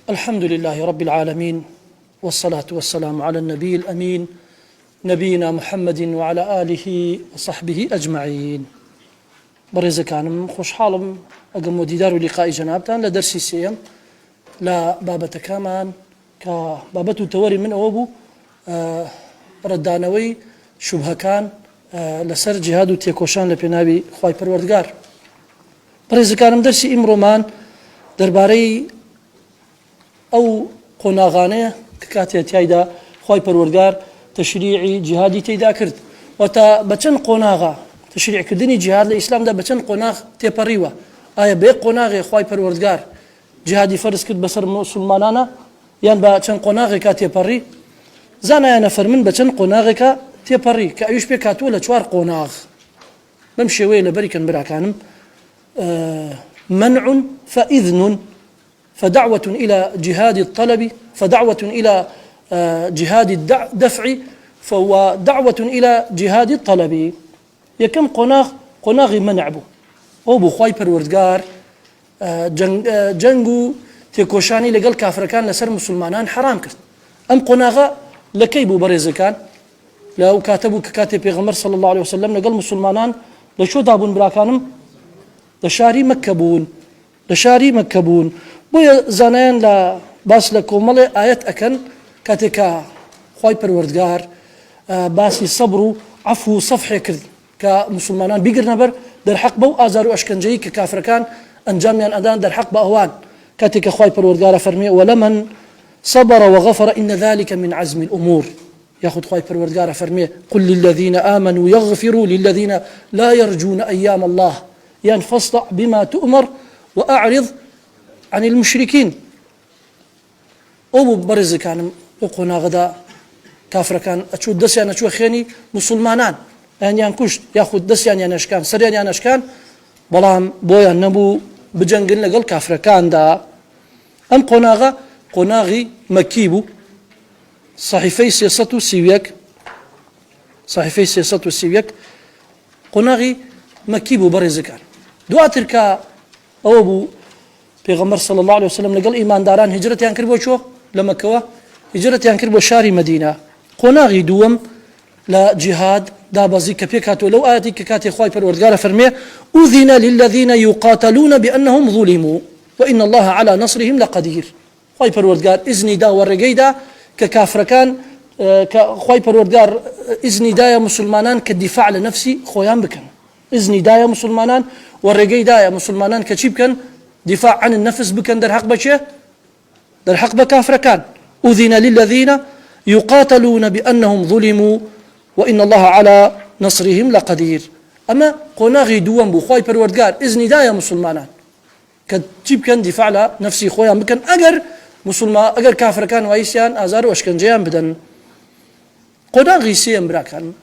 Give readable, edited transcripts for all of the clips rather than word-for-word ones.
الحمد لله رب العالمين، والصلاة والسلام على النبي الأمين نبينا محمد وعلى آله وصحبه أجمعين. برزة كانم خوش حالم أقم وديدار لقاء جنابتان لدرسي سيم لا بابة كامان كبابة توري من أوبو ردانوي شبه كان لسر جهاد تيكوشان لبنابي خواي پروردگار. برزة كانم درسي إمرومان درباري أو قناغانه كاتي تيدا خواي پروردگار تشريعي جهادي تيدا كرد وتا بچن قناغا تشريع كردني جهاد الإسلام دا بچن قناغ تيپريوا آيا بي قناغي خواي پروردگار جهادي فرس كرد بسر مسلمانانا يان بچن قناغي كاتي پري زانا يانا فرمن بچن قناغي كاتي پري كأيوش بي كاتو لچوار قناغ بمشي ويلا بريكن براكانم منع فإذن فدعوة إلى جهاد الطلب فدعوة إلى جهاد الدفع فهو دعوة إلى جهاد الطلب. يكم قناغ منعبو أو بخواي پروردگار جنگو تيكوشاني لقل كافركان لسر مسلمانان حرام كرت أم قناغا لكيبو بريزكان لو كاتبو ككاتب پیغمبر صلى الله عليه وسلم لقل مسلمانان لشو دابون براكانم لشاري مكبون بويا زانين لا باس لكومالي آيات أكن كاتكا خواي پروردگار باسي صبرو عفو صفحي كرد كمسلمانان بيقر نبر در حق بو آزارو أشكنجي ككافركان أنجاميان أدان در حق بأهوان كاتكا خواي پروردگار فرمي ولمن صبر وغفر إن ذلك من عزم الأمور. ياخد خواي پروردگار فرمي قل للذين آمنوا يغفروا للذين لا يرجون أيام الله يعني فاصدع بما تؤمر وأعرض عن المشركين. أو برز كان وقنا غدا كافر كان أشود دسيان أشود خيني مسلمانان يعني ينكش ياخد دسيان يعني أشكان سريان يعني أشكان بلام بويا نبو بجنجل لقل كافر كان دا أم قناغي مكيبو صحيفي سياسة سيويك قناغي مكيبو برز كان دواتر كا أو بو پیغمبر صلى الله عليه وسلم لقل إيمان داران هجرتيان كربو شو لمكة هجرتيان كربو شاري مدينة قناغي دوم لا جهاد دابزي كبيكاتو لو آياتي كاتي خواي پروردگار فرمي أذن للذين يقاتلون بأنهم ظلموا وإن الله على نصرهم لقدير. خواي پروردگار إذني دا ورقي دا ككافركان خواي پروردگار إذني دا يا مسلمانان كالدفاع لنفسي خويان بكن إذني دا يا مسلمانان ورقي دا يا مسلمانان كشيب كان دفاع عن النفس بكن در حق بشه در حق بكافر كان أذن للذين يقاتلون بأنهم ظلموا وإن الله على نصرهم لقدير. أما قناغي دوام بخواي پروردگار إذن دايا مسلمانان كتجيب كان دفاع لنفسي خويا بكن أجر كافر كان وإيسيان آزار وأشكنجيان بدن قناغي سيم براكان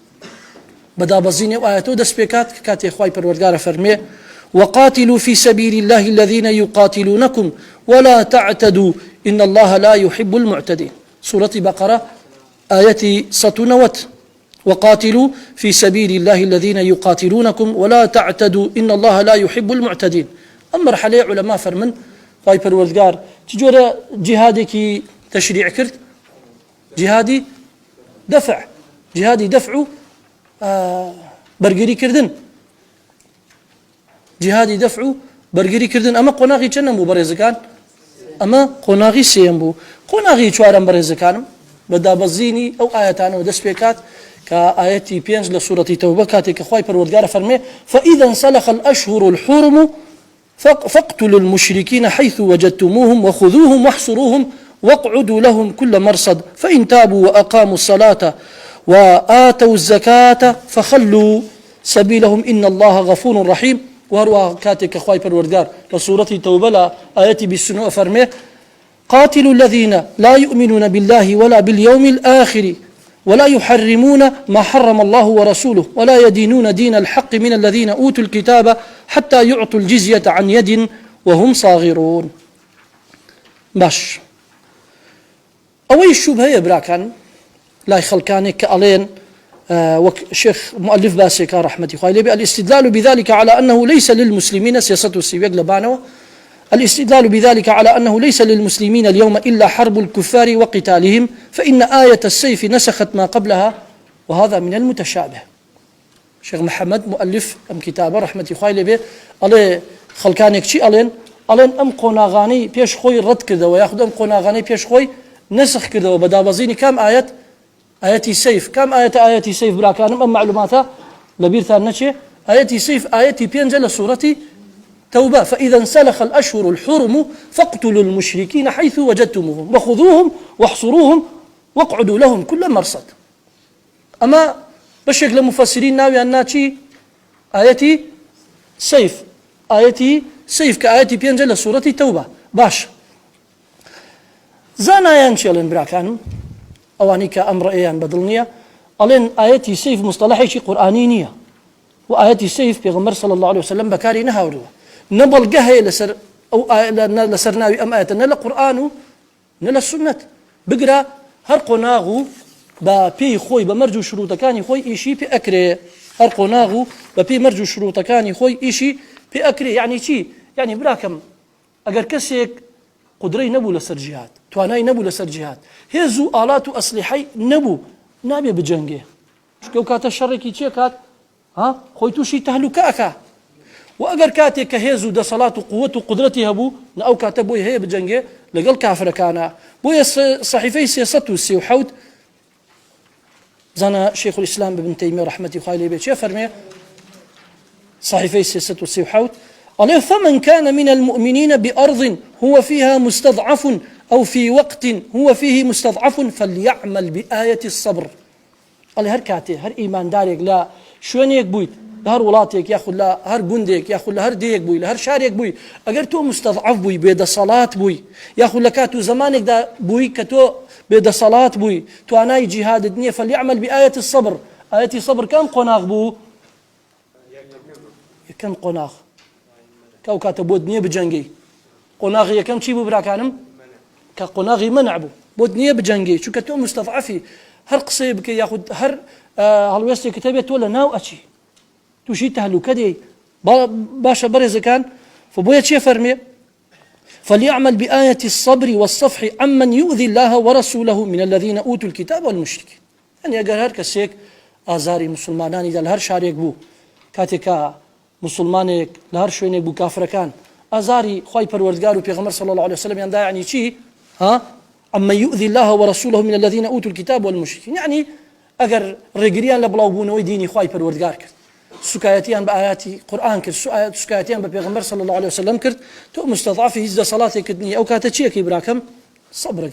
بدا بزيني وآياتو دس بيكات كاتي خواي پروردگار فرمي وقاتلوا في سبيل الله الذين يقاتلونكم ولا تعتدوا إن الله لا يحب المعتدين. سورة بقرة آية 100 وقاتلوا في سبيل الله الذين يقاتلونكم ولا تعتدوا إن الله لا يحب المعتدين. أما رحلي علماء فرمن خواي پروردگار تجور جهادك تشريع كرت جهادي دفع برگري كردن جهادي دفعو برگري كردن. أما قناغي چنم بو برزكان أما قناغي سيم بو قناغي چوارم برزكانم بدا بزيني أو آياتان ودس بيكات كآياتي بينز لسورة توبة كاتي كخواي پروردگار فرمي فإذا انسلخ الأشهر الحرم فاقتلوا المشركين حيث وجدتموهم وخذوهم واحصروهم واقعدوا لهم كل مرصد فإن تابوا وأقاموا الصلاة وآتوا الزكاة فخلوا سبيلهم إن الله غفور رحيم. وهروا كاتك خواي پروردگار لسورة توبة لا آياتي بالسنة فرمي قاتلوا الذين لا يؤمنون بالله ولا باليوم الآخر ولا يحرمون ما حرم الله ورسوله ولا يدينون دين الحق من الذين أوتوا الكتاب حتى يعطوا الجزية عن يد وهم صاغرون. باش أوي الشبهة يبراكان لا يخلكاني كألين وشيخ مؤلف باسيكا رحمة الله عليه الاستدلال بذلك على أنه ليس للمسلمين سياسة السيويق لبانو الاستدلال بذلك على أنه ليس للمسلمين اليوم إلا حرب الكفار وقتالهم، فإن آية السيف نسخت ما قبلها، وهذا من المتشابه. شيخ محمد مؤلف ام كتابه رحمة خوای به الله خلکانێک چی ئەڵێن ئەم قۆناغانەی پێش خۆی ڕەت کردەوە یاخود ئەم قۆناغانەی پێش خۆی نسخ کردەوە بە دابەزینی کام ئاەتی سەیف کام ئاەتی سەیف براکانم ئەم معلوماتە لەبیرتان نەچێ ئاەتی سەیف ئاەتی 5 لە سوورەتی توبة فإذا انسلخ الأشهر الحرم فاقتلوا المشركين حيث وجدتموهم وخذوهم واحصروهم واقعدوا لهم كل مرصد. أما بشكل مفسرين ناوي أنها آياتي سيف كآياتي بينجل سورة توبة باش زانا ينشلن براكانم أواني كأمر إيان بدلنية ألين آياتي سيف مصطلحي شي قرآنينية وآياتي سيف بيغمر صلى الله عليه وسلم بكاري نهاوروا نبل قهي لسر أو لسر ناوي أم آيات نلا قرآن نلا السنة بقرا هر قناغو بپی خوی بمرجو شروطکانی خوی ایشی پی اکری هر قناغو بپی مرجو شروطکانی خوی ایشی پی اکری یعنی چی؟ یعنی براکم اگر کسی قدرەی نەبوو لەسەر جیهاد توانای نەبوو لەسەر جیهاد هێز و ئالات و ئەسلیحەی نەبوو نابێ بجەنگێ چونکە ئەو کاتە شەڕێکی چێ کات خۆی تووشی تەهلوکە ئەکا و ئەگەر کاتێک کە هێز و دەسەڵات و قووەت و قودرەتی هەبوو ئەو کاتە بۆی هەیە بجەنگێ لەگەڵ کافرەکانە بۆیە صحیفەی 337 زانا شيخ الإسلام ابن تيمية رحمة الله عليه شيء فرمي صحيفة 337 قال فمن كان من المؤمنين بأرض هو فيها مستضعف أو في وقت هو فيه مستضعف فليعمل بآية الصبر. قال هر كاتي هر إيمان دارك لا شوينيك بويت هر ولاتك ياخذ لا هر بندك ياخذ لا هر ديك بوي هر شاريك بوي اگر تو مستضعف بوي بيد صلاة بوي ياخذ لكاتو زمانك دا بوي كتو بيد صلاة بوي تو أناي جهاد الدنيا فليعمل بآية الصبر. آية الصبر كم قناغ بو كم قناغ كاو كاتبو الدنيا بجنجي قناغ يكم شي بو براكانم كقناغي منع بو الدنيا بجنجي شو كتو مستضعفي هر قصيبك ياخذ هر هالويستي كتابيت ولا ناو أشي توشي تهلوكة دي باشا برز كان فبويا شي فرمي فليعمل بآية الصبر والصفح عمن يؤذي الله ورسوله من الذين أوتوا الكتاب والمشركين. يعني أقر هر كسيك آزاري مسلماناني دا لهر شاريك بو كاتكا مسلمانيك لهر شوينيك بو كافر كان آزاري خواي پروردگار و پیغمبر صلى الله عليه وسلم يندا يعني چي عمن يؤذي الله ورسوله من الذين أوتوا الكتاب والمشركين. يعني أقر رقريان لبلاو بونوي ديني خواي پروردگار كرت سكايتيان بآياتي قرآن كرت سكايتيان ببيغمبر صلى الله عليه وسلم كرت تو مستضعفي هزدا صلاتي كدني أو كاتشيكي براكم صبر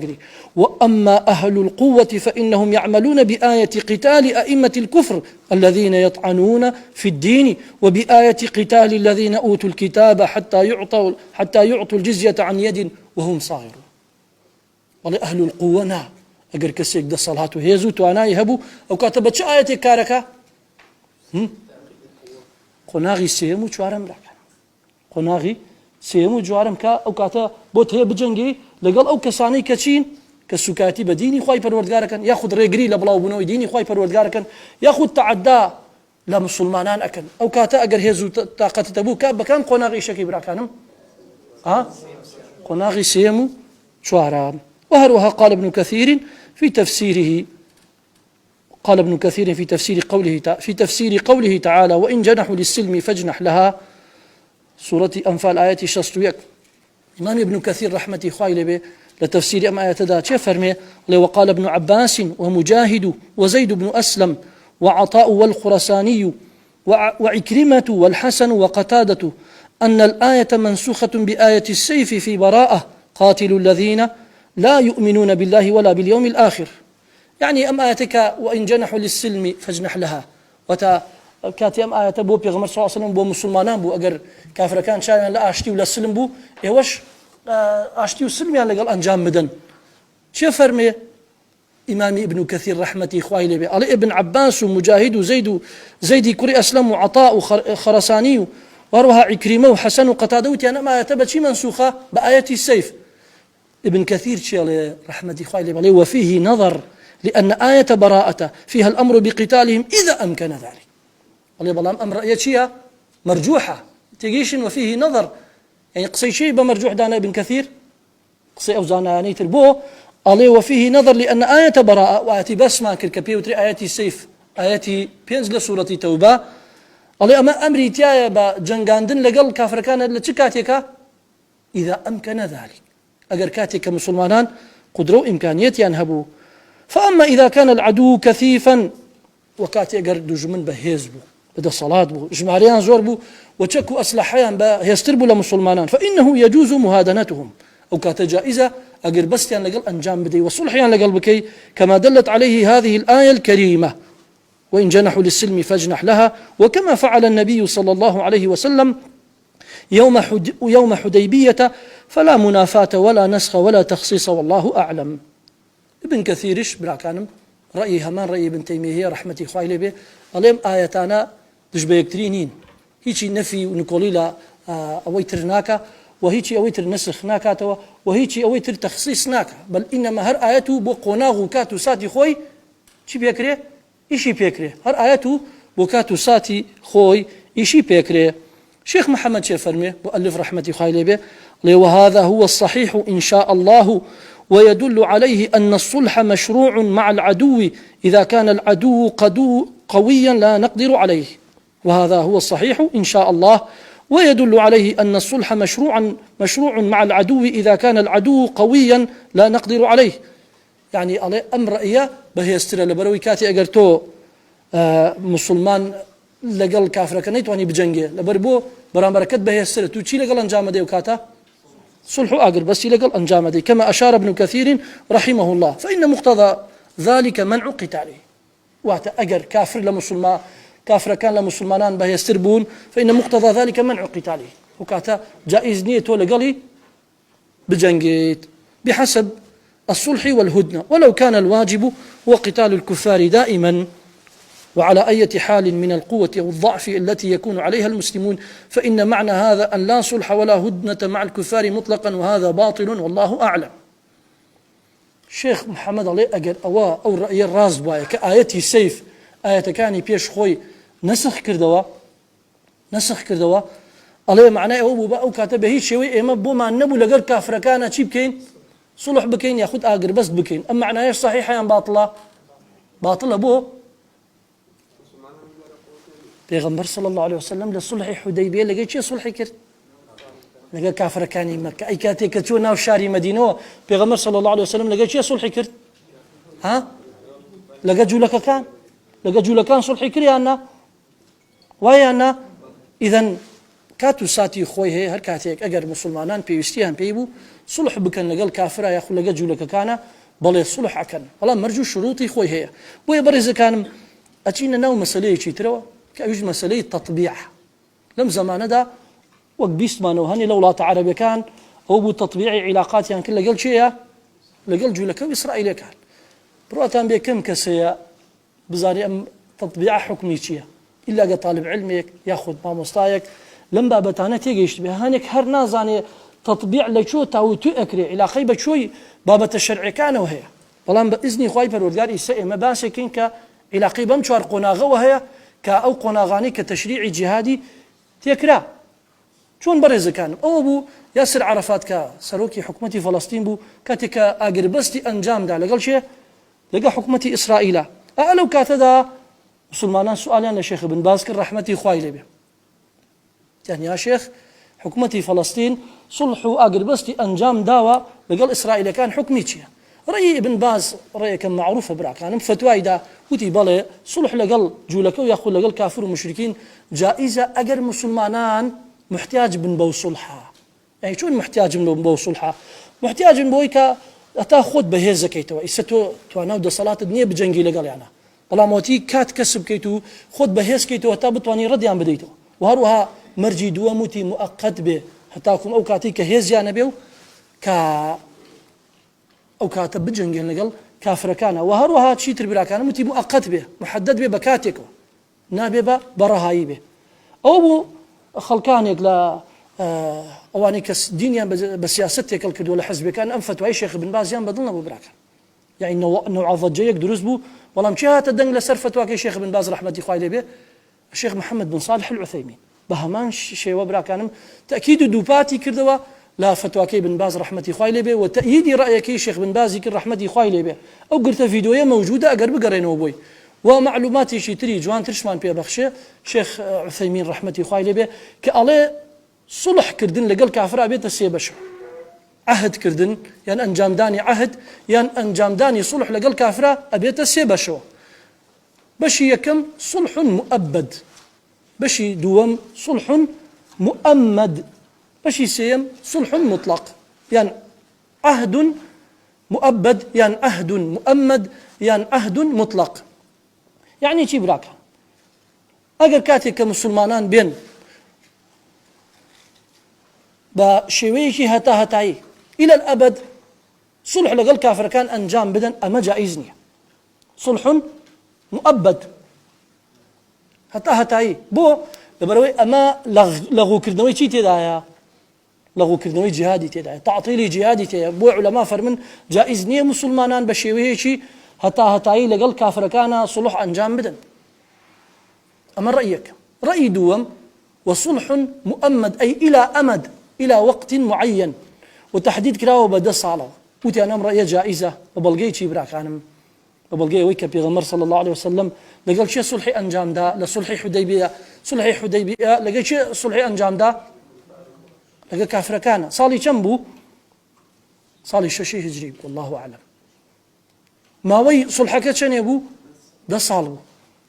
قري. وأما أهل القوة فإنهم يعملون بآية قتال أئمة الكفر الذين يطعنون في الدين وبآية قتال الذين أوتوا الكتاب حتى يعطوا الجزية عن يد وهم صاغرون. والله أهل القوة نا أجر كسيك ده صلاة هيزو توانا يهبو أو كاتبت شو آية كاركا قناغي سيمو جوارم لك قناغي سيمو جوارم كا أو كاتا بوت هي بجنجي لقال أو كساني كتشين كسكاتي بديني خواي پروردگاركن ياخذ ريغري لبلاو بنو ديني خواي پروردگاركن ياخذ تعدى لا مسلمانان أكن أو كاتا أجر هيزو طاقة تبو كاب بكام قناغي شكي براكانم قناغي سيمو جوارم. وهروها قال ابن كثير في تفسيره في تفسير قوله تعالى وإن جنحوا للسلم فاجنح لها سورة أنفال آيات 61. إمام ابن كثير رحمة الله به لتفسير أم آيات ذات فرمي وقال ابن عباس ومجاهد وزيد بن أسلم وعطاء والخرساني وعكرمة والحسن وقتادة أن الآية منسوخة بآية السيف في براءة قاتلوا الذين لا يؤمنون بالله ولا باليوم الآخر. يعني أم آياتك وإن جنحوا للسلم فاجنح لها وتا كاتي أم آيات بو بيغمر صلى الله عليه وسلم بو مسلمان بو أجر كافر كان شايفا لا أشتي ولا السلم بو إيوش أشتي والسلم يعني لقال أنجام مدن شو فرمي إمامي ابن كثير رحمتي إخوائي لبي علي ابن عباس ومجاهد وزيد كري أسلم وعطاء خرساني وروها عكرمة وحسن وقتادة أنا ما يتبت شي منسوخة بآيات السيف. ابن كثير شيء رحمتي إخوائي لبي وفيه نظر لأن آية براءة فيها الأمر بقتالهم إذا أمكن ذلك. الله بلام أمر يشيا مرجوحة تيجيشن وفيه نظر يعني قصي شيء بمرجوح دانا ابن كثير قصي أوزانا نيت البو عليه وفيه نظر لأن آية براءة وآية بس ما كركبيه وتري آياتي سيف آياتي بينزل سورة توبة عليه أما أمري تيايا بجنغاندن لقل كافر كان لتشكاتك إذا أمكن ذلك أجر كاتك مسلمان قدروا إمكانيات ينهبوا فأما إذا كان العدو كثيفا وكاتي أجر دجمن بهيزبو بدا صلاة بو جماريان زور بو وتشكوا أسلحيان بهيستربوا لمسلمان فإنه يجوز مهادنتهم أو كات جائزة أجر بستيان لقل أنجام بدي وصلحيان لقل بكي كما دلت عليه هذه الآية الكريمة وإن جنحوا للسلم فاجنح لها وكما فعل النبي صلى الله عليه وسلم يوم حديبية فلا منافاة ولا نسخ ولا تخصيص والله أعلم. ابن كثيرش براكانم رأيي همان رأي ابن تيمية رحمتي خواهي به أليم آياتانا دجبه يكترينين هيجي نفي ونقولي أويترناك وهيجي أويتر نسخ ناكاتوا وهيجي أويتر تخصيص ناكا بل إنما هر آياته بقناغ كاتو ساتي خوي شي بيكري إشي بيكري هر آياته بكاتو ساتي خوي إشي بيكري. شيخ محمد شيفرمي مؤلف رحمتي خواهي به وهذا هو الصحيح إن شاء الله ويدل عليه أن الصلح مشروع مع العدو إذا كان العدو قويا لا نقدر عليه. وهذا هو الصحيح إن شاء الله ويدل عليه أن الصلح مشروع مع العدو إذا كان العدو قويا لا نقدر عليه. يعني أمر رأيه بهيستر لبروي كاتي أجرتو مسلمان لقل كافر كنيت واني بجنجي لبربو برامبركت بهيستر توشي لقل أنجام ديو كاتا صلح أقر بس لقل أنجام دي كما أشار ابن كثير رحمه الله فإن مقتضى ذلك منع قتاله واتا أقر كافر لمسلمان كافر كان لمسلمان بهيستر بون فإن مقتضى ذلك منع قتاله وكاتا جائز نيته لقلي بجنجيت بحسب الصلح والهدنة ولو كان الواجب هو قتال الكفار دائما وعلى أي حال من القوة والضعف التي يكون عليها المسلمون فإن معنى هذا أن لا صلح ولا هدنة مع الكفار مطلقا وهذا باطل والله أعلم. شيخ محمد علي أجر أو رأي الراز باية كآيتي سيف آية كاني بيش خوي نسخ كردوا علي معناه أو كاتب هيك شيء إما بو ما نبو لقر كافر كان شيء بكين صلح بكين ياخد أجر بس بكين أما معناه إيش صحيح يا باطلة بو پیغمبر صلى الله عليه وسلم لصلح حديبية لقى شيء صلح كرت لقى كافر كان مكة أي كاتي كتشو ناو شاري مدينة پیغمبر صلى الله عليه وسلم لقى شيء صلح كرت ها لقى جولك كان صلح كري أنا ويانا إذن كاتو ساتي خوي هي هر كاتيك أجر مسلمانان بيستيهن بيبو صلح بكن لقى كافر يا أخو لقى جولك كان بل صلح أكن والله مرجو شروطي خوي هي ويبرز كان أتينا ناو مسألة شيء ترى كأيش مسألة تطبيع لم زمان دا وقبيست ما نوهني لولا عربي كان أو بتطبيع علاقات يعني كل قل شيء لقل جولك وإسرائيل كان بروتان بكم كسيا بزاري أم تطبيع حكمي شيء إلا قد طالب علمك ياخذ ما مستايك لم بابتانا تيجيش بها هنك هر نازاني تطبيع لشو تاو تأكري إلى خيبة شوي بابة الشرع كان وهي والله بإذن خوي بالوردار يسأل ما باسكين إلى قيبم شوار قناغة وهي كأو قناغاني كتشريع جهادي تيكرا شون برز كان أو بو ياسر عرفات كسروكي حكومتي فلسطين بو كاتك أقربستي أنجام دا لقل شيء لقى حكومتي إسرائيل ألو كاتدا مسلمان سؤالين لشيخ ابن باز رحمتي خواي به يعني يا شيخ حكومتي فلسطين صلحوا أقربستي أنجام داوا لقل إسرائيل كان حكمي شيء رأي ابن باز رأي كان معروف برا كان فتوى دا وتي بالي صلح لقل جولك ويأخذ لقل كافر ومشركين جائزة أجر مسلمانان محتاج بن بو صلحة يعني شو محتاج بن بو صلحة محتاج بن بويكا أتاخذ بهذا كيتوا إستو توانو دا صلاة الدنيا بجنجي لقل يعني والله موتي كات كسب كيتو خذ بهذا كيتو أتابت واني ردي عن بديتو وهروها مرجي دوا موتي مؤقت به حتىكم أو كاتي كهز يعني بيو أو كاتب بجنجي لقل كافر كان وهروها شيء تربلا كان متي مؤقت به محدد به بكاتيكو نابه برهاي به أو بو خلقانك لا أواني كس دينيا بسياستك الكد ولا حزب كان أنفت وأي شيخ بن باز بدلنا ببراك يعني نوع ضجيك دروس بو والله مشيها تدنج لسرفت واكي شيخ بن باز رحمة الله عليه به الشيخ محمد بن صالح العثيمين بهمان شێوە براکانم تأكيد دووپاتی کردەوە لا فتواکەی بن باز ڕحمەتی خوای لێبێ و تأییدی ڕأیەکەی شێخ بن بازی کرد ڕحمەتی خوای لێبێ ئەو گرتە ڤیدیۆیە موجودە ئەگەر بگەڕێنەوە بۆی و معلوماتێکی تری جوانترشمان پێبەخشێ شێخ عوثەیمین ڕحمەتی خوای لێبێ کە ئەڵێ سڵحکردن لەگەڵ کافرا بێتە سێ بەشە عهدکردن یان ئەنجامدانی عهد یان ئەنجامدانی سڵح لەگەڵ کافرا ئەبێتە سێ بەشەوە بەشی یەکەم صلح مؤبد بەشی دووەم صلح مؤمد بەشی سێیەم صلح مطلق یان عهد مؤبد یان عهد مؤمد یان عهد مطلق يعني چی براکە ئەگەر کاتێک کە مسلمانان بێن بە شێوەیەکی هەتایی إلى الأبد صلح لەگەڵ کافرەکان ئەنجام بدەن ئەمە جائز نییە صلح مؤبد هەتایی بۆ لەبەرەوەی ئەمە لەغوکردنەوەی چی تێدایە لەغوکردنەوەی جیهادی تێدایە تعطیلی جیهادی تێدایە بۆ عولەما فەرمن جائز نییە مسلمانان بە شێوەیەکی هەتایی لەگەڵ کافرەکانە صلح ئەنجام بدەن ئەمە ڕأیەک ڕأی دووەم وصلح مؤمد أي إلى أمد إلى وقت معين وتحديد كراوة بدا صالة وتي أنا رأي جائزة وبلغي شي براكانم وبلغي ويك بيغمر صلى الله عليه وسلم لقال شيء صلحي أنجام دا لصلحي حديبية لقال شيء صلحي أنجام دا لقال كافر كان صالي كم صالي شي هجري والله أعلم ما وي صلحك كان يبو دا صالو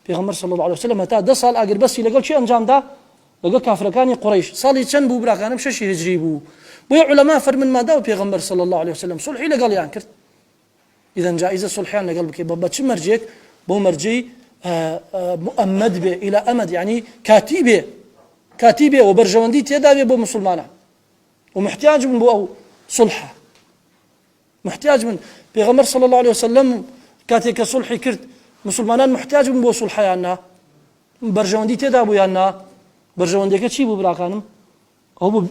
بيغمر صلى الله عليه وسلم هتا دا صال أقر بس لقال شيء أنجام دا لقال كافر كان قريش صالي كم بو براكانم شي هجري بو ويا علماء فرمن ما داو بيغمر صلى الله عليه وسلم صلحي لقال يعني كرت إذا جائزة صلحيان لقال بكي بابا شو مرجيك بو مرجي مؤمد به إلى أمد يعني كاتيبه وبرجواندي تيدا بو مسلمانا ومحتاج من بو أو صلحة محتاج من بيغمر صلى الله عليه وسلم كاتيك صلحي كرت مسلمانان محتاج من بو صلحة يعني برجواندي تيدا بو يعني برجواندي كتشي بو براكانم هو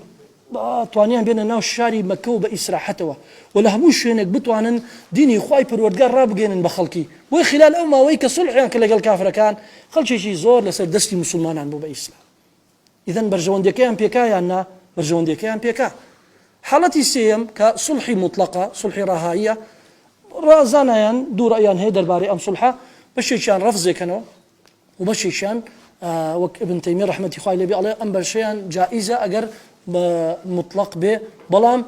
توانیان بێنە ناو شاری مەکە و بە ئیسراحەتەوە و لە هەموو شوێنێک بتوانن دینی خوای پەروەردگار ڕابگەێنن بە خەڵکی وی خلال ئەو ماوەی کە سڵحیان کە لەگەڵ کافرەکان خەڵکێکی زۆر لەسەر دەستی مسلمانان بوو بە ئیسلام ئیدەن بەرژەوەندەکەیان پێکا یان نا بەرژەوەندەکەیان پێکا حاڵەتی سێیەم کە سڵحی مطلقە سڵحی ڕاهاییە ڕازانایان دوو ڕەیان هەیە دەربارەی ئەم سڵحە بەشێکیان ڕەفزێکەنەوە و بەشێکیان وەک ابن تەیمیە ڕەحمەتی خوای لێبێ ئەڵێ ئەم بەشەیان جائیزە ئەگەر مطلق به بلام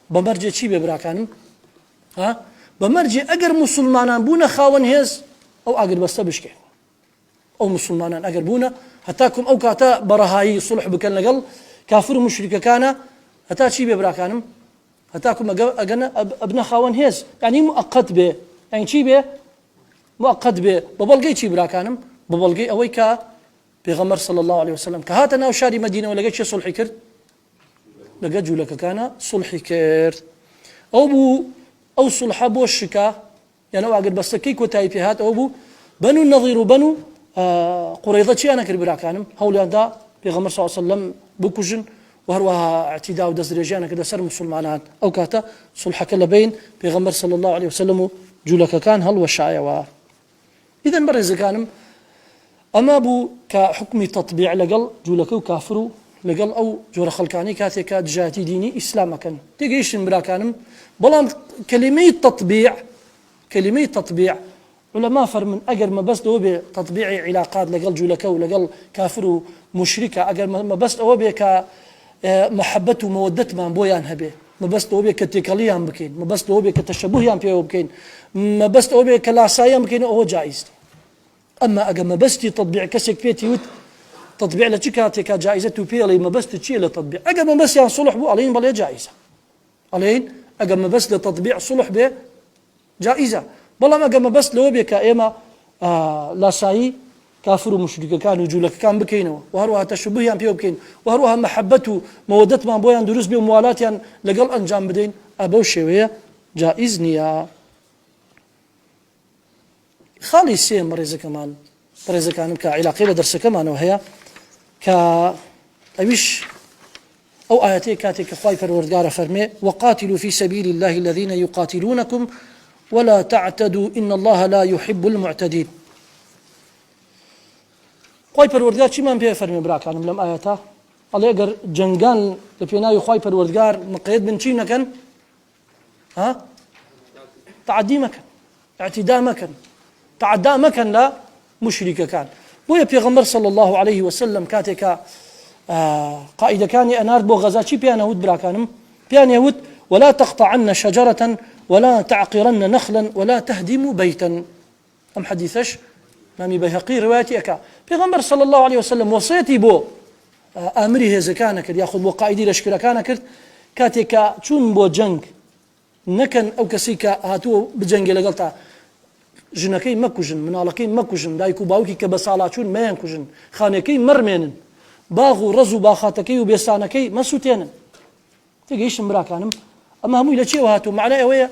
بمرجع چی به براکانم ها بمرجع اگر مسلمانان بونا خاون هز او اگر بسته بشکه او مسلمانان اگر بونا هتاكم او كاتا برهاي صلح بكن لقل كافر مشرك كان هتا چی به براکانم هتاكم اجنا ابن خاون هز يعني مؤقت به يعني چی به مؤقت به ببلغي چی براکانم ببلغي اويكا پیغمبر صلى الله عليه وسلم كهاتنا وشاري مدينه ولا شي صلح كرد لقد جولك كان صلحي كير أو صلحة بوشكا يعني أو بس كيك وتايبيهات أو بو بنو النظير وبنو قريضة شيء أنا كربرا كانم هؤلاء دا بيغمر صلى الله عليه وسلم بوكوجن وهروها اعتداء ودزريجانا كده سر مسلمانات أو كاتا صلحة كلا بين بيغمر صلى الله عليه وسلم جولك كان هل وشايوا إذا برز كانم أما بو كحكم تطبيع لقل جولك وكافرو لقل أو جور خلقاني كاتيك دجاتي ديني إسلام كان تيجيش برا كانم بلان كلمة تطبيع علماء فرمن أجر ما بس دو بتطبيع علاقات لقل جولكو لقل كافر مشركة أجر ما بس دو بك محبة ومودة ما بويان هبه ما بس دو بك تكليان بكين ما بس دو بك تشبهيان بيه بكين ما بس دو بك لاسايان بكين هو جائز أما أجر ما بس تطبيع كسك بيتي تطبيع لتشكاتك جائزة بيلي ما بس تشيل لتطبيع أجا ما بس يعني صلح بو علين بلا جائزة علين أجا ما بس لتطبيع صلح به جائزة بلا ما أجا ما بس لو بك إما لا ساي كافر ومشرك كان وجولك كان بكينه وهروها تشبه يعني بيو بكين وهروها محبته مودة ما بويان دروس بموالات يعني لقل أنجام بدين أبو شوية جائز نيا خالي سيم مريزة كمان مريزة كان كعلاقة بدرس كمان وهي كأيش أو آياتي كاتك خايف الوردقار فرمي وقاتلوا في سبيل الله الذين يقاتلونكم ولا تعتدوا إن الله لا يحب المعتدين خايف الوردقار شي ما بيه فرمي براك أنا لم آياته ئەڵێ ئەگەر جەنگان لە پێناوی خوای پەروەردگار مقید بن چی نەکەن؟ تعدی مەکەن، اعتیدا مەکەن، تعدا مەکەن لە مشریکەکان. بۆیە پێغەمبەر صلی الله عليه وسلم کاتێکە قائیدەکانی ئەنارد بۆ غەزا چی پێیان ئەوت براکانم؟ پێیان ئەوت ولا تقطعن شجرة ولا تعقرن نخلا ولا تهدموا بيتا. ئەم حەدیثەش مامی بەیهەقی ڕوایەتی ئەکا. پێغەمبەر صلی الله عليه وسلم وصیەتی بۆ ئامری هێزەکانە کرد یاخود بۆ قائیدی لەشکرەکانە کرد کاتێکە چوون بۆ جەنگ نەکەن ئەو کەسی کە هاتووە بجەنگێ لەگەڵ تا ژنەکەی مەکوژن، مناڵەکەی مەکوژن، دایک و باوکی کە بە ساڵاچوون مەیان کوژن، خانەکەی مەرمێنن، باغ و ڕەز و باخاتەکەی و بێستانەکەی مەسووتێنن. تێگەیشتم براکانم ئەمە هەمووی لە چێوە هاتوو؟ معنای ئەوەیە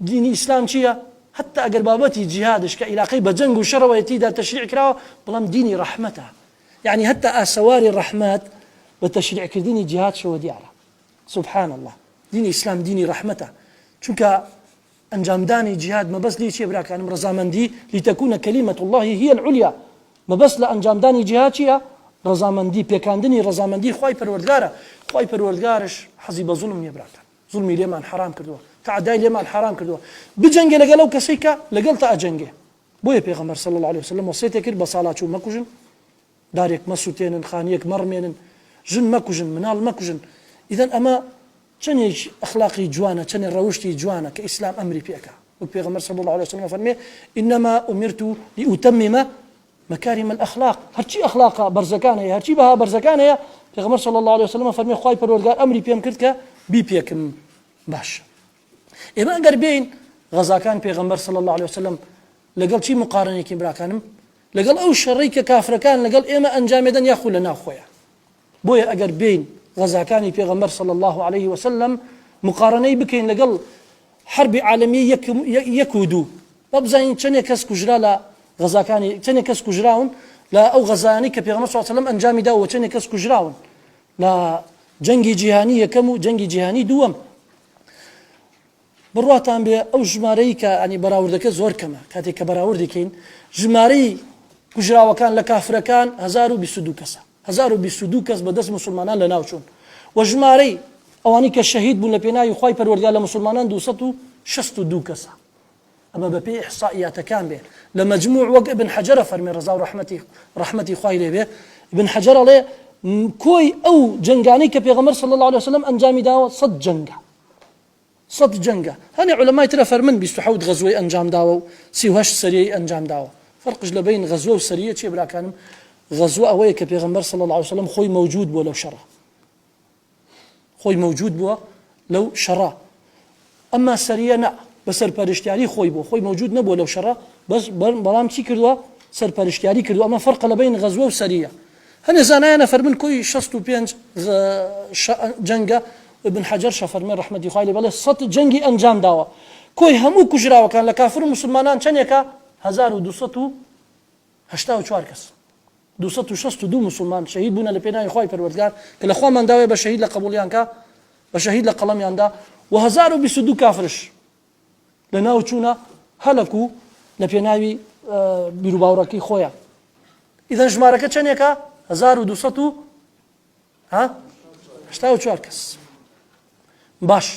دینی ئیسلام چییە؟ حتى ئەگەر بابەتی جیهادش کە عیلاقەی بە جەنگ و شەڕەوەیەتیدا تەشریع کراوە، بەڵام دینی ڕەحمەتە. یعنی حتى ئاسەواری ڕەحمەت بە تەشریعکردنی جیهاد شەوە دیارە. سبحان الله، دینی ئیسلام دینی ڕەحمەتە. چونکە ئەنجامدانی جیهاد مەبەست لێ چیە براکانم؟ ڕەزامەندی لیتەکونە کەلیمەت الله هی العولیا. مەبەست لە ئەنجامدانی جیهاد چییە؟ ڕەزامەندی، پێکاندنی ڕەزامەندی خوای پەروەردگارە. خوای پەروەردگارش حەزی بە زوڵم نییە براکان، زوڵمی لێمان حرام کردووە، تعدای لێمان حرام کردووە. بجەنگێ لەگەڵ ئەو کەسەی کە لەگەڵ تا ئەجەنگێ. بۆیە پێغەمبەر صلی الله عليه وسلم وصیەتی کرد بە ساڵاچوو مەکوژن، دارێک مەسووتێنن، خانیەک مەڕمێنن، ژن مەکوژن، مناڵ مەکوژن. ئیدەن ئەمە چەندێک ئەخلاقی جوانە، چەندێک ڕەوشتی جوانە کە ئیسلام ئەمری پێکا. وەک پێغەمبەر صلی الله عليه وسلم فەرمێ إنما أمرت لأتمم مكارم الأخلاق. هەرچی ئەخلاقا بەرزەکان هەیە، هەرچی بەها بەرزەکان هەیە، پێغەمبەر صلی الله عليه وسلم فەرمێ خوای پەروەردگار ئەمری پێم کرد کە بیپێکم. باش ئێمە ئەگەر بین غەزاکان پێغەمبەر صلی الله عليه وسلم لەگەڵ چی مقارنێکی براکانم؟ لەگەڵ ئەو شەڕی کە کافرەکان لەگەڵ ئێمە ئەنجامێدەن یاخود لە ناو خۆیان. بۆیە ئەگەر بین غەزاکانی پێغەمبەر صلی الله عليه وسلم مقارنەی بکەین لەگەڵ حربی عالمی یەک و دوو، بەبزانین چەندێک کەس کوژرا لە غەزاکانی، چەندێک کەس کوژراون لە ئەو غەزایانی کە پێغەمبەر صلی الله عليه وسلم ئەنجامی داوە، چەندێک کەس کوژراون لە جەنگی جیهانی یەکەم و جەنگی جیهانی دووەم. بڕواتان بێ ئەو ژمارەی کە ئەنی بەراوردەکە زۆر کەمە. کاتێک کە بەراورد دەکەین ژمارەی کوژراوەکان لە کافرەکان 1022 کەسە، 1022 کەس بەدەست مسلمانان لە ناو چوون، و ژمارەی ئەوانی کە شەهید بوون لە پێناوی خوای پەروەردگار لە مسلمانان 262 کەسە. ئەمە بە پێی ئیحسائیاتەکان بێ لە مەجموع. وەک ابن حەجەرە فەرمێ ڕەزا و ڕەحمەتی خوای لێ بێ، ابن حەجەر ئەڵێ کۆی ئەو جەنگانەی کە پێغەمبەر صلی الله عليه وسلم ئەنجامی داوە 100 جەنگە، 100 جەنگە. هەنێ عولەمای ترە فەرمن 27 غەزوەی ئەنجام داوە و 38 سەریەی ئەنجام داوە. فەرقش لە بین غەزوە و سەریە چیە براکانم؟ غەزوە ئەوەیە کە پێغەمبەر صلی الله عليه وسلم خۆی مەوجود بووە لەو شەڕە، خۆی مەوجود بووە لەو شەڕە. ئەمما سەریە نە، بە سەرپەرشتیاری خۆی بووە، خۆی مەوجود نەبووە لەو شەڕە، بەڵام چی کردووە؟ سەرپەرشتیاری کردووە. ئەمە فەرقە لە بین غەزوە و سەریە. هەنێ زانایانە فەرمن کۆی 65 جەنگە. ابن حەجەر شەفەرمێ ڕەحمەتی خوای لێ بەڵێ 100 جەنگی ئەنجام داوە. کۆی هەموو کوژراوەکان لە کافر و مسلمانان چەندێکە؟ 1284 کەس. 262 مسلمان شەهید بوون لە پێناوی خوای پەروەردگار کە لە خۆمان داوێ بە شەهید لە قبوڵیان کە، بە شەهید لە قەڵەمیاندا، و 1022 کافرش لە ناو چوونە هەلەک و لە پێناوی بیرروباوڕەکەی خۆیان. ئیدەن ژمارەکە چەندێکە؟ 1284 کەس. باش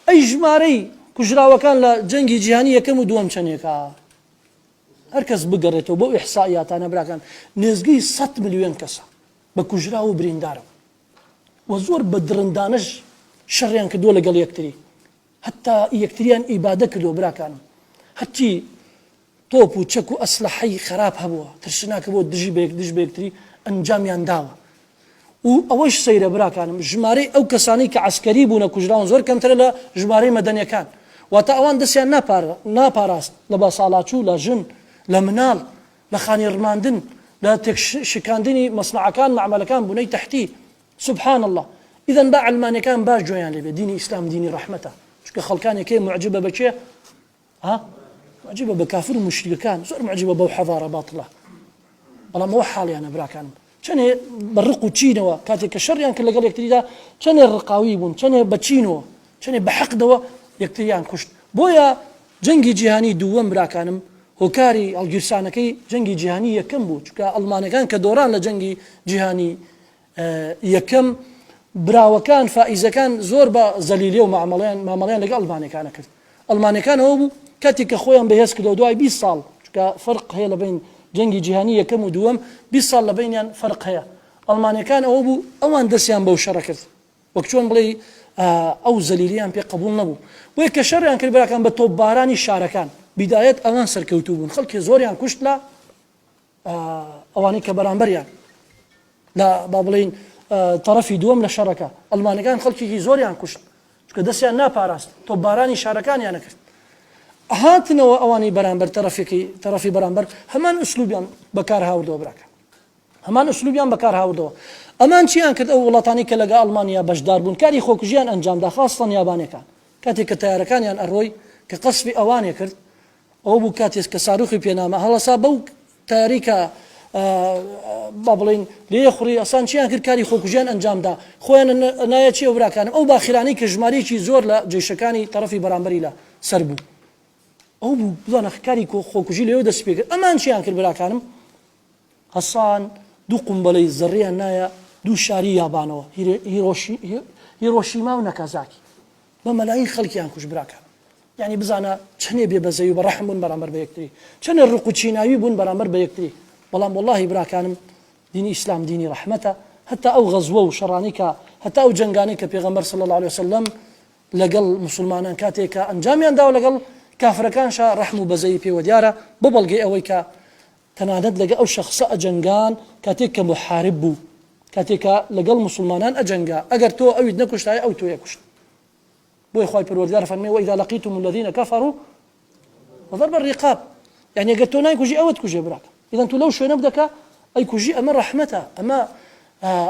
ئەی ژمارەی کوژراوەکان لە جەنگی جیهانی یەکەم و دووەم چەندێکە؟ هەر کەس بگەڕێتەوە بۆ ئیحسائیاتانە براکان نێزگەی 100 ملیۆن کەسە بە کوژرا و بریندارە، و زۆر بە درندانش شەڕیان کردووە لەگەڵ یەکتری، هەتا یەکتریان ئیبادە کردووە براکانم. هەرچی تۆپ و چەک و ئەسلحەی خراپ هەبووە ترسناکە بۆ دژی بە یەکتری ئەنجامیان داوە. و ئەوەش سەیرە براکانم، ژمارەی ئەو کەسانی کە عەسکەری بوونە کوژراون زۆر کەمترە لە ژمارەی مەدەنیەکان. واتە ئەوان دەستیان ناپاراست لە بەساڵاچوو، لە ژن، لە مناڵ، لە خانی ڕماندن، لە تێکشکاندنی مەسنەعەکان، معمەلەکان بوونەی تەحتی. سبحان الله. ئیدەن با عەلمانیەکان باش جۆیان لێبێ. دینی ئیسلام دینی ڕەحمەتە. چونکە خەڵکانێکی معجبە بەچێ؟ معجبە بە کافر و مشریکەکان، زۆر معجبە بەو حەضارە باتڵە. بەڵام ئەوە حاڵیانە براکانم. چەندێ بەڕق و چینەوە کاتێک کە شەڕیان کرد لەگەڵ یەکتریدا، چەندێ ڕقاوی بوون، چەندێ بەچینەوە، چەندێ بە حەقدەوە یەکتریان کوشت. بۆیە جەنگی جیهانی دووەم براکانم هۆکاری هەڵگیرسانەکەی جەنگی جیهانی یەکەم بوو، چونکە ئەڵمانەکان کە دۆران لە جەنگی جیهانی یەکەم براوەکان فائیزەکان زۆر بە زەلیلێ و مامەڵیان لەگە ئەڵمانیەکانە کرد. ئەڵمانیەکان ئەوە بوو کاتێک کە خۆیان بەهێز کردەوە دوای 20 ساڵ، چونکە فەرق هەیە لە بین جەنگی جیهانی یەکەم و دووەم، 20 ساڵ لە بینیان فەرق هەیە. ئەڵمانیەکان ئەوە بوو ئەوان دەستیان بەو شەڕە کرد، وەک چۆن بڵێ ئەو زەلیلیان پێ قبول نەبوو. بۆیە کە شەڕیان کرد براکان بە تۆپبارانی شارەکان، بیدایەت ئەوان سەرکەوتوو بوون، خەڵکی زۆریان کوشت لە ئەوانەی کە بەرامبەریان لە با بڵین تەرەفی دووەم لە شەڕەکە. ئەڵمانیەکان خەڵکێکی زۆریان کوشت چونکە دەستیان ناپاراست، تۆپبارانی شارەکانیان نەکرد. هاتنەوە ئەوانی بەرامبەر تەرەفی بەرامبەر هەمان ئوسلوبیان بەکار هاوردەوە براکان، هەمان ئوسلوبیان بەکار هاوردەوە. ئەمان چیان کرد؟ ئەو وڵاتانی کە لەگە ئەڵمانیا بەشدار بوون کاری خۆکوژیان ئەنجامدا، خاستەن یابانیەکان کاتێک کە تایارەکانیان ئەڕۆی کە قەسفی ئەوانێ کرد، ئەو بوو کاتێک کە ساروخی پێنامە هەڵەسا بەو تاری کە با بڵین لێ خوڕی ئەسان چیان کرد؟ کاری خۆکوژیان ئەنجامدا. خۆیان نایە چی ئەو براکانم ئەو باخیرانی کە ژمارەیەکی زۆر لە جێشەکانی تەرەفی بەرامبەری لە سەر بوو، ئەو بوو بزانە کاری خۆکوژی لێوە دەست پێ کرد. ئەمان چیان کرد براکانم؟ هەسان دوو قومبەلەی زەڕیان نایە دوو شاری یابانەوە، هیرۆشیما و نەکازاکی، بە مەلاین خەڵکیان کوش براکان. یعنی بزانە چەندێ بێبەزەی و بەڕەحم بوون بەرامبەر بە یەکتری، چەندێ ڕق و چیناوی بوون بەرامبەر بە یەکتری. بەڵام وەڵاهی براکانم دینی ئیسلام دینی ڕەحمەتە. هەتا ئەو غەزوە و شەڕانی کە هەتا ئەو جەنگانی کە پێغەمبەر صلی الله علیه وسلم لەگەڵ مسلمانان کاتێک کە ئەنجامیان داوە لەگەڵ کافرەکانشا ڕەحم و بەزەی پێوە دیارە، بە بەڵگەی ئەوەی کە تەنانەت لەگە ئەو شەخصە ئەجەنگان کاتێک کە محارب بوو، کاتێک کە لەگەڵ مسلمانان ئەجەنگا، ئەگەر تۆ ئەویت نەکوشتایە ئەو تۆیە کوشت. بۆی خوای پەروەردگار فەرمێ وإذا لقيتم الذين كفروا وضرب الرقاب، يعني ئەگەر تۆ نایکوژی ئەوت کوژێ براکە. ئیدەن تۆ لەو شوێنە بدەکە ئەی کوژی، ئەمە ڕەحمەتە، ئەمە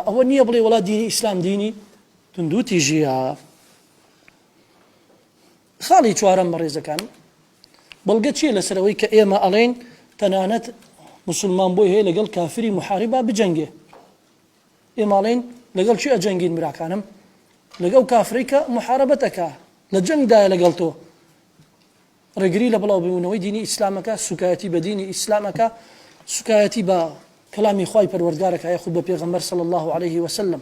ئەوە نییە بڵێ وڵا دینی ئیسلام دینی تندوو تیژیە. خاڵی چوارەم بەڕێزەکان بەڵگە چیە لەسەرەوەی کە ئێمە ئەڵێن تەنانەت مسلمان بۆی هەیە لەگەڵ کافری محاربە بجەنگێ. ئێمە ئەڵێن لەگەڵ چی ئەجەنگین براکانم؟ لەگەڵ کافری کە محاربەتەکە لە جەنگدایە لەگەڵ تۆ، ڕێگری لە بڵاو بوونەوەی دینی ئیسلامەکە، سوکایەتی بە دینی ئیسلامەکە، سوکایەتی بە کەلامی خوای پەروەردگارەکە، یاخود بە پێغەمبەر صلی الله عليه وسلم،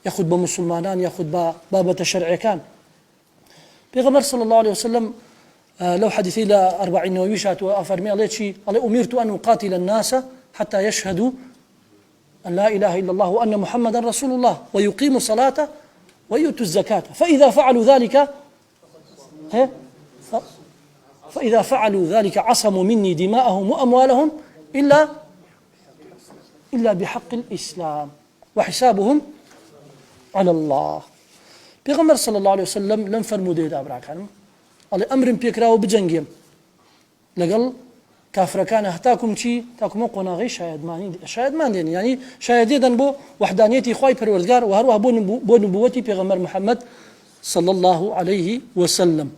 یاخود بە مسلمانان، یاخود بە بابەتە شەرعیەکان. پێغەمبەر صلی الله عليه وسلم لو حديثي لا 40 نوويشات وأفرمي الله شيء الله أمرت أن أقاتل الناس حتى يشهدوا أن لا إله إلا الله وأن محمدا رسول الله ويقيموا الصلاة ويؤتوا الزكاة فإذا فعلوا ذلك عصموا مني دماءهم وأموالهم إلا بحق الإسلام وحسابهم على الله. پیغمبر صلى الله عليه وسلم لم فرموده دا براكانم الله أمرم بيكراو بجنگيم لقل كافركان هتاكم شي تاكم قناغي شاهد مان دين يعني شاهدين بو وحدانيتي خواي پروردگار وهروها بو نبوتي پیغمبر محمد صلى الله عليه وسلم.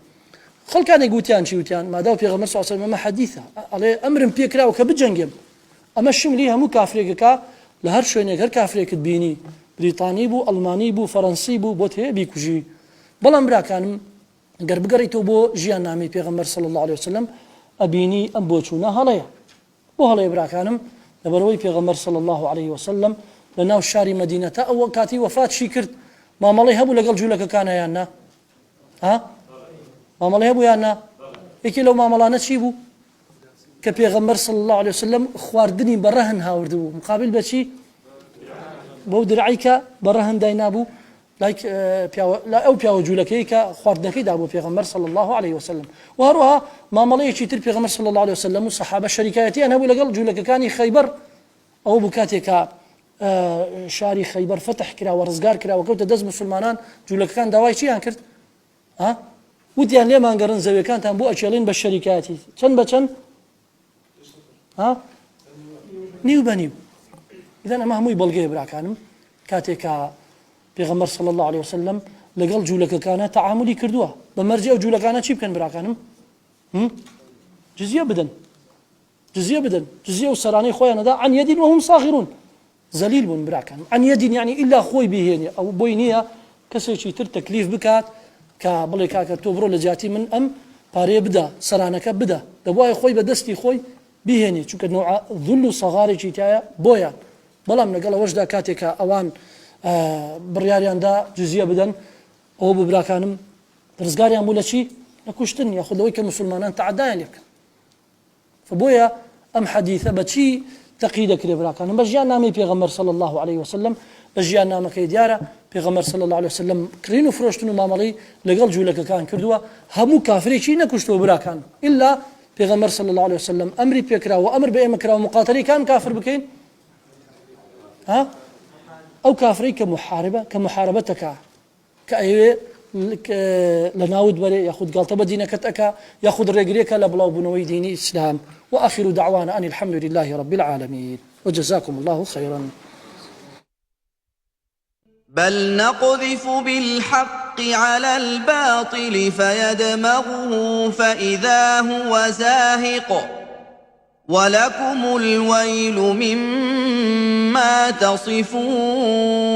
خل كان يقوتيان شي وتيان ما داو پیغمبر صلى الله عليه وسلم ما حديثه الله أمرم بيكراو كبجنگيم أما الشملي همو كافريكا لهر شوينه هر كافريك تبيني بريطاني بو ألماني بو فرنسي بو بوته بيكوجي بلان براكانم قرب قريتو بو جيان نامي پیغمبر صلى الله عليه وسلم أبيني أم بوچونا هلايا بو هلايا براكانم لبروي پیغمبر صلى الله عليه وسلم لناو الشاري مدينة أو كاتي وفات شي كرت ما مالي هبو لقل جولك كان يانا ها ما مالي هبو يانا إيكي لو ما مالانا شي بو كبيغمبر صلى الله عليه وسلم خواردني برهن هاوردو مقابل بشي بو درعيك برهن داينابو لايك لا او بياو جولكيك خواردنكي دابو بيغمبر صلى الله عليه وسلم وهروها ما مليتي تر بيغمبر صلى الله عليه وسلم والصحابه الشركاتي انا بقول لقل جولك كان خيبر او بكاتيك شاري خيبر فتح كرا ورزقار كرا وكوت دز مسلمانان جولك كان دواي شي انكرت ها وديان ليه ما نقرن زاويه كانت بو اشيلين بالشركاتي كان بچن ها نيو بنيو إذا ما هم يبلغي براكانم كاتيكا پیغمبر صلى الله عليه وسلم لقل جولك كان تعاملي كردوها بمرجع جولك كان شيء كان براكانم جزية بدن جزية وسراني خويا دا عن يد وهم صاغرون ذليل بن براكانم عن يد يعني إلا خوي بهني أو بوينية كسيشي تر تكليف بكات كبلي كاكا توبرو لجاتي من أم باري بدا سرانك بدا دبواي خوي بدستي خوي بهني شو كنوع ذل صغاري جيتايا بويا بەڵام لەگەڵ ئەوەشدا کاتێکە ئەوان بڕیاریاندا جزیە بدەن ئەوە بۆ براکانم ڕزگاریان بوو لە چی؟ لە کوشتن یاخود لەوەی کە مسلمانان تەعەدایان لێ بکەن. فبۆیە ئەم حەدیثە بە چی تەقی دەکرێ براکانم؟ بە ژیان نامەی پێغەمبەر صلی الله عليه وسلم. بە ژیان نامەکەی دیارە پێغەمبەر صلی الله عليه وسلم کڕین و فرۆشتن و مامەڵەی لەگەڵ جوولەکەکان کردووە، هەموو کافرێکی نەکوشتەوە براکان ئیلا پێغەمبەر صلی الله عليه وسلم ئەمری پێکراوە ئەمر بە ئێمە کراوە مقاتەلەی کام کافر بکەین؟ ئەو کافرەی کە محارەبەتەکە کە ئەوێ لە ناود بەرێ یاخود گاڵتە بە دینەکەت ئەکا یاخود ڕێگرێکە لە بڵاوبوونەوەی دینی ئیسلام. وآخر دعوانا أن الحمد لله رب العالمين وجزاكم الله خيرا. بل نقذف بالحق على الباطل فيدمغه فإذا هو زاهق ولكم الويل مما تصفون.